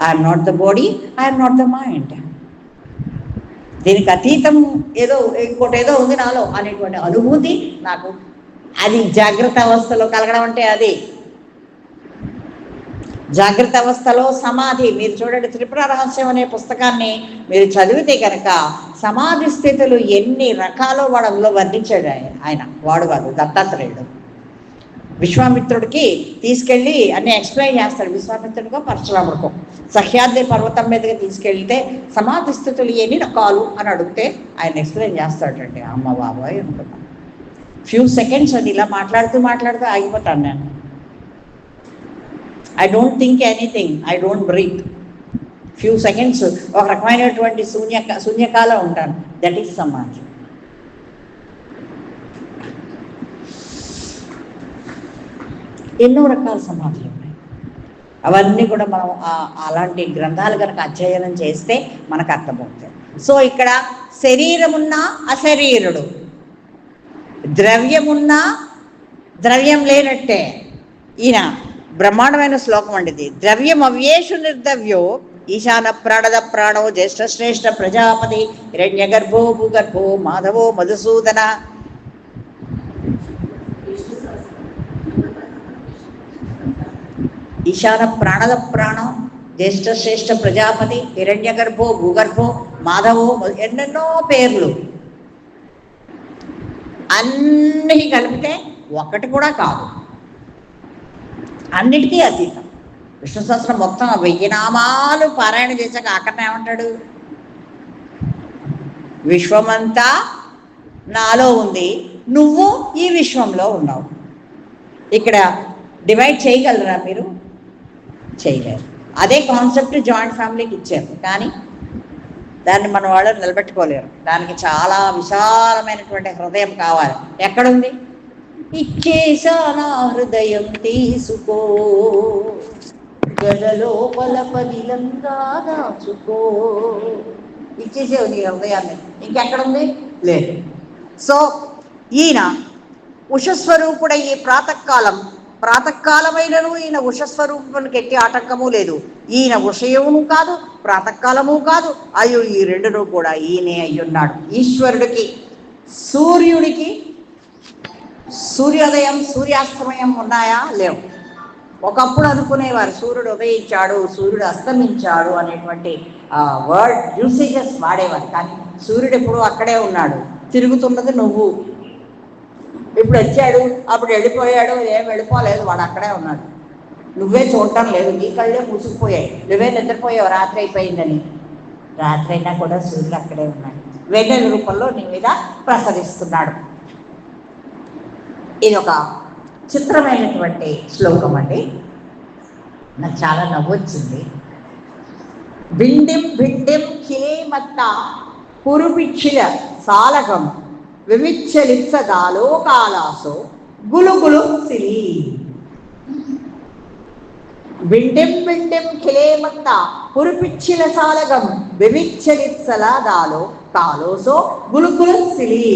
I'm not the body, I'm not the mind. దీనికి అతీతం ఏదో ఇంకోటి ఏదో ఉంది నాలో అనేటువంటి అనుభూతి నాకు. అది జాగ్రత్త అవస్థలో కలగడం అంటే అది జాగ్రత్త అవస్థలో సమాధి. మీరు చూడండి, త్రిపుర రహస్యం అనే పుస్తకాన్ని మీరు చదివితే కనుక సమాధి స్థితులు ఎన్ని రకాలో వాడంలో వర్ణించాడు ఆయన. వాడు కాదు, దత్తాత్రేయుడు. విశ్వామిత్రుడికి తీసుకెళ్ళి అన్ని ఎక్స్ప్లెయిన్ చేస్తాడు. విశ్వామిత్రుడికో పరశురాముడికో సహ్యాద్రి పర్వతం మీదకి తీసుకెళ్తే సమాధి స్థితులు ఎన్ని రకాలు అని అడిగితే ఆయన ఎక్స్ప్లెయిన్ చేస్తాడండి. అమ్మ బాబాయ్ అనుకున్నాను. ఫ్యూ సెకండ్స్ అది ఇలా మాట్లాడుతూ ఆగిపోతాను నేను. I don't think anything, I don't breathe. Few seconds ఒక రకమైనటువంటి శూన్యకాలం ఉంటాను. దట్ ఈస్ సమాధి. ఎన్నో రకాల సమాధులు ఉన్నాయి. అవన్నీ కూడా మనం అలాంటి గ్రంథాలు కనుక అధ్యయనం చేస్తే మనకు అర్థమవుతాయి. సో ఇక్కడ శరీరమున్నా అశరీరుడు, ద్రవ్యమున్నా ద్రవ్యం లేనట్టే. ఈయన బ్రహ్మాండమైన శ్లోకం అండి ఇది. ద్రవ్యం అవ్యేషు నిర్ద్రవ్యో ఈశాన ప్రాణద ప్రాణో జ్యేష్ఠ శ్రేష్ఠ ప్రజాపతి హిరణ్య గర్భో భూగర్భో మాధవో మధుసూదన. ఈశాన ప్రాణద ప్రాణం జ్యేష్ఠ శ్రేష్ఠ ప్రజాపతి హిరణ్య గర్భో భూగర్భో మాధవో, ఎన్నెన్నో పేర్లు. అన్నిటికీ కలిపితే ఒకటి కూడా కాదు, అన్నిటికీ అతీతం. విష్ణు సహస్రం మొత్తం 1000 నామాలు పారాయణ చేశాక అక్కడ ఏమంటాడు? విశ్వమంతా నాలో ఉంది, నువ్వు ఈ విశ్వంలో ఉన్నావు. ఇక్కడ డివైడ్ చేయగలరా మీరు? చేయలేరు. అదే కాన్సెప్ట్ జాయింట్ ఫ్యామిలీకి ఇచ్చారు, కానీ దాన్ని మన వాళ్ళు నిలబెట్టుకోలేరు. దానికి చాలా విశాలమైనటువంటి హృదయం కావాలి. ఎక్కడుంది? ఇచ్చేసా నా హృదయం తీసుకో, గడలోపల పదిలంగా దాచుకో. ఇచ్చేసేవు నీ హృదయాన్ని, ఇంకెక్కడుంది? లేదు. సో ఈయన ఉషస్వరూపుడై ఈ ప్రాతకాలమైనను ఈయన ఉషస్వరూపునికి ఎట్టి ఆటంకము లేదు. ఈయన ఉషయమును కాదు, ప్రాతకాలము కాదు. అయ్యో ఈ రెండును కూడా ఈయనే అయ్యున్నాడు. ఈశ్వరుడికి సూర్యుడికి సూర్యోదయం సూర్యాస్తమయం ఉన్నాయా? లేవు. ఒకప్పుడు అనుకునేవారు సూర్యుడు ఉదయించాడు, సూర్యుడు అస్తమించాడు అనేటువంటి వర్డ్ యూసేజెస్ వాడేవారు. కానీ సూర్యుడు ఎప్పుడు అక్కడే ఉన్నాడు, తిరుగుతున్నది నువ్వు. ఇప్పుడు వచ్చాడు, అప్పుడు వెళ్ళిపోయాడు, ఏం వెళ్ళిపోలేదు, వాడు అక్కడే ఉన్నాడు. నువ్వే చూడటం లేదు, నీ కళ్ళే మూసుకుపోయాయి. నువ్వే నిద్రపోయావు రాత్రి అయిపోయిందని. రాత్రి అయినా కూడా సూర్యుడు అక్కడే ఉన్నాడు, వెన్నెల రూపంలో నీ మీద ప్రసరిస్తున్నాడు. ఇది ఒక చిత్రమైనటువంటి శ్లోకం అండి, నాకు చాలా నవ్వొచ్చింది. భిండిం భిండిం కిలేమత్త పురుపిచ్చిల సాలకం వివిచ్చలిత్సదాలోకాలాసో గులుగులు సిరి. భిండిం భిండిం కిలేమత్త పురుపిచ్చిల సాలకం వివిచ్చలిత్సలాదాలో కాలోసో గులుగులు సిరి.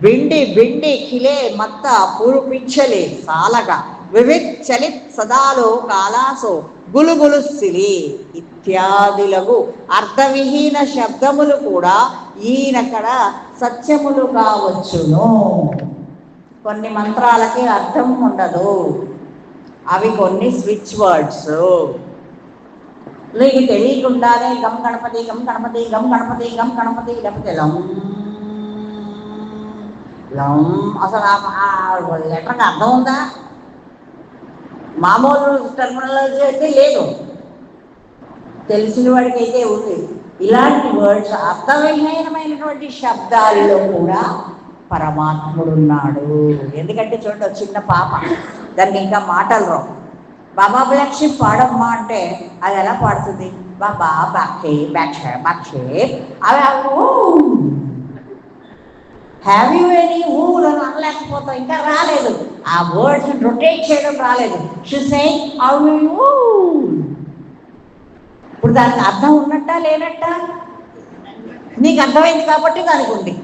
భిండి భిండి కిలే మత్త పూరుపించలే సాలగా వివిచ్చలిత్ సదాలో కాలాసో గులుగులు సిలి ఇత్యాదులకు అర్థవిహీన శబ్దములు కూడా ఈయనక్కడ సత్యములు కావచ్చును. కొన్ని మంత్రాలకి అర్థం ఉండదు, అవి కొన్ని స్విచ్ వర్డ్స్. నీకు తెలియకుండానే గమ్ గణపతి గమ్ గణపతి గమ్ గణపతి గమ్ గణపతి లేకపోతే లం అసలు ఆ లెటర్కి అర్థం ఉందా? మామూలు టెర్మినాలజీ అయితే లేదు, తెలిసిన వాడికి అయితే ఉంది. ఇలాంటి వర్డ్స్ అర్థవిహీనమైనటువంటి శబ్దాల్లో కూడా పరమాత్ముడున్నాడు. ఎందుకంటే చూడండి, చిన్న పాప, దానికి ఇంకా మాటలు రావు. బాబా లక్ష్మి పాడమ్మా అంటే అది ఎలా పాడుతుంది? బాబా బాక్షే బాక్షే బాక్షే అవి హ్యావ్ యూ ఎనీ ఊళ్ళని అనలేకపోతాం, ఇంకా రాలేదు. ఆ వర్డ్స్ రొటేట్ చేయడం రాలేదు. She saying how you. ఇప్పుడు దానికి అర్థం ఉన్నట్ట లేనట్ట? నీకు అర్థమైంది కాబట్టి దానికి ఉంది,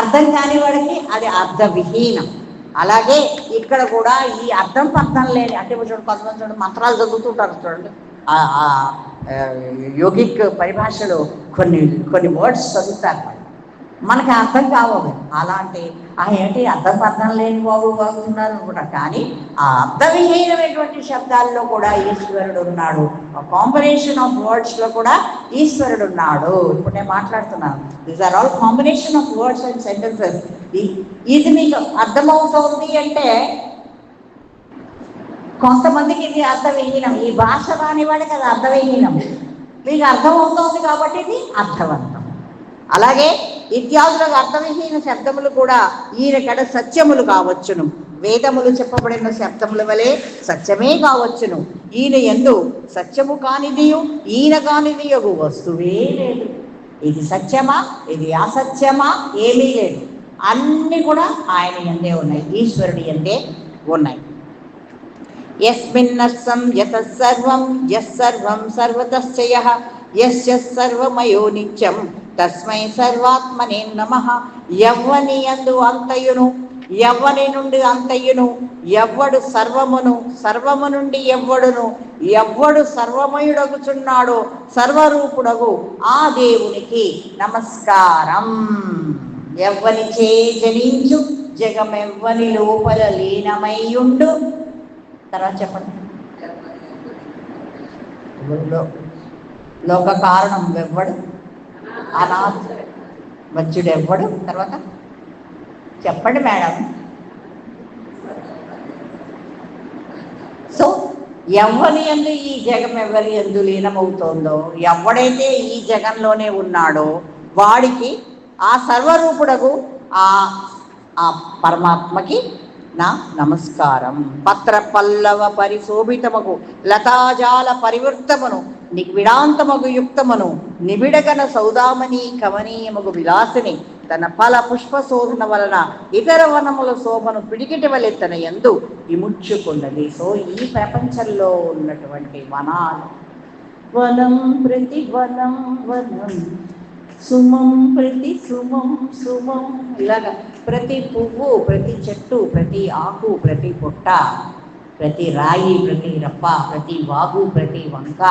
అర్థం కాని వాడికి అది అర్థవిహీనం. అలాగే ఇక్కడ కూడా ఈ అర్థం పర్థం లేని, అంటే చూడండి కొంతమంది చూడండి మంత్రాలు చదువుతుంటారు చూడండి, యోగిక్ పరిభాషలో కొన్ని కొన్ని వర్డ్స్ చదువుతారు వాళ్ళు. మనకి అర్థం కావాలి. అలాంటి ఏంటి అర్థం లేని వాడు వాగుతున్నారు అనుకుంటా. కానీ ఆ అర్థవిహీనమైనటువంటి శబ్దాల్లో కూడా ఈశ్వరుడు ఉన్నాడు. కాంబినేషన్ ఆఫ్ వర్డ్స్లో కూడా ఈశ్వరుడు ఉన్నాడు. ఇప్పుడు నేను మాట్లాడుతున్నాను, these are all combination of words and sentences. ఇది మీకు అర్థమవుతోంది అంటే కొంతమందికి ఇది అర్థవిహీనం. ఈ భాష రాని వాడికి అది అర్థవిహీనం. మీకు అర్థమవుతోంది కాబట్టి ఇది అర్థవంతం. అలాగే ఇత్యాదులకు అర్థవిహీన శబ్దములు కూడా ఈయనకడ సత్యములు కావచ్చును. వేదములు చెప్పబడిన శబ్దముల వలె సత్యమే కావచ్చును. ఈయన యందు సత్యము కానిదియు ఈయన కానిదియగు వస్తువే లేదు. ఇది సత్యమా ఇది అసత్యమా ఏమీ లేదు. అన్నీ కూడా ఆయన యందే ఉన్నాయి, ఈశ్వరుడి యందే ఉన్నాయి. యస్మిన్నస్సం యతః సర్వం యస్సర్వం సర్వతశ్చ యః యస్య సర్వమయో నిత్యం తస్మై సర్వాత్మనే నమః. ఎవ్వని యందు అంతయును ఎవ్వని నుండి అంతయును ఎవ్వడు సర్వమును సర్వము నుండి ఎవ్వడును ఎవ్వడు సర్వమయుడగుచున్నాడో సర్వరూపుడగు ఆ దేవునికి నమస్కారం. ఎవ్వని చే జనించు జగమెవ్వని లోపల లీనమయ్యుండు. తర్వాత చెప్పండి. లోక కారణం ఎవ్వడు, అనాథ వచ్చుడు ఎవ్వడు. తర్వాత చెప్పండి మేడం. సో ఎవరి యందు ఈ జగం ఎవరి యందు లీనమవుతోందో, ఎవడైతే ఈ జగంలోనే ఉన్నాడో వాడికి ఆ సర్వరూపుడకు ఆ పరమాత్మకి నా నమస్కారం. పత్ర పల్లవ పరిశోభితమగు లతాజాల పరివృత్తమును నివిడాంతమగు యుక్తమును నిబిడగన సౌదామని కమనీయమగు విలాసిని తన ఫల పుష్ప శోధన వలన ఇతర వనముల శోభను పిడికిటి వలె తన యందు విముడ్చుకున్నది. సో ఈ ప్రపంచంలో ఉన్నటువంటి వనాలు, వనం ప్రతి వనం వనం సుమం ప్రతి సుమం సుమం, ఇలాగా ప్రతి పువ్వు ప్రతి చెట్టు ప్రతి ఆకు ప్రతి పుట్ట ప్రతి రాయి ప్రతి రప్ప ప్రతి వాగు ప్రతి వంక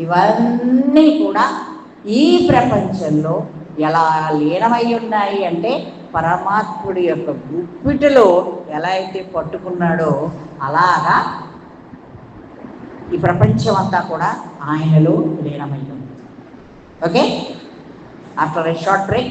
ఇవన్నీ కూడా ఈ ప్రపంచంలో ఎలా లీనమై ఉన్నాయి అంటే పరమాత్ముడి యొక్క గుప్పిటిలో ఎలా అయితే పట్టుకున్నాడో అలాగా ఈ ప్రపంచం అంతా కూడా ఆయనలో లీనమై ఉంది. Okay, after a short break.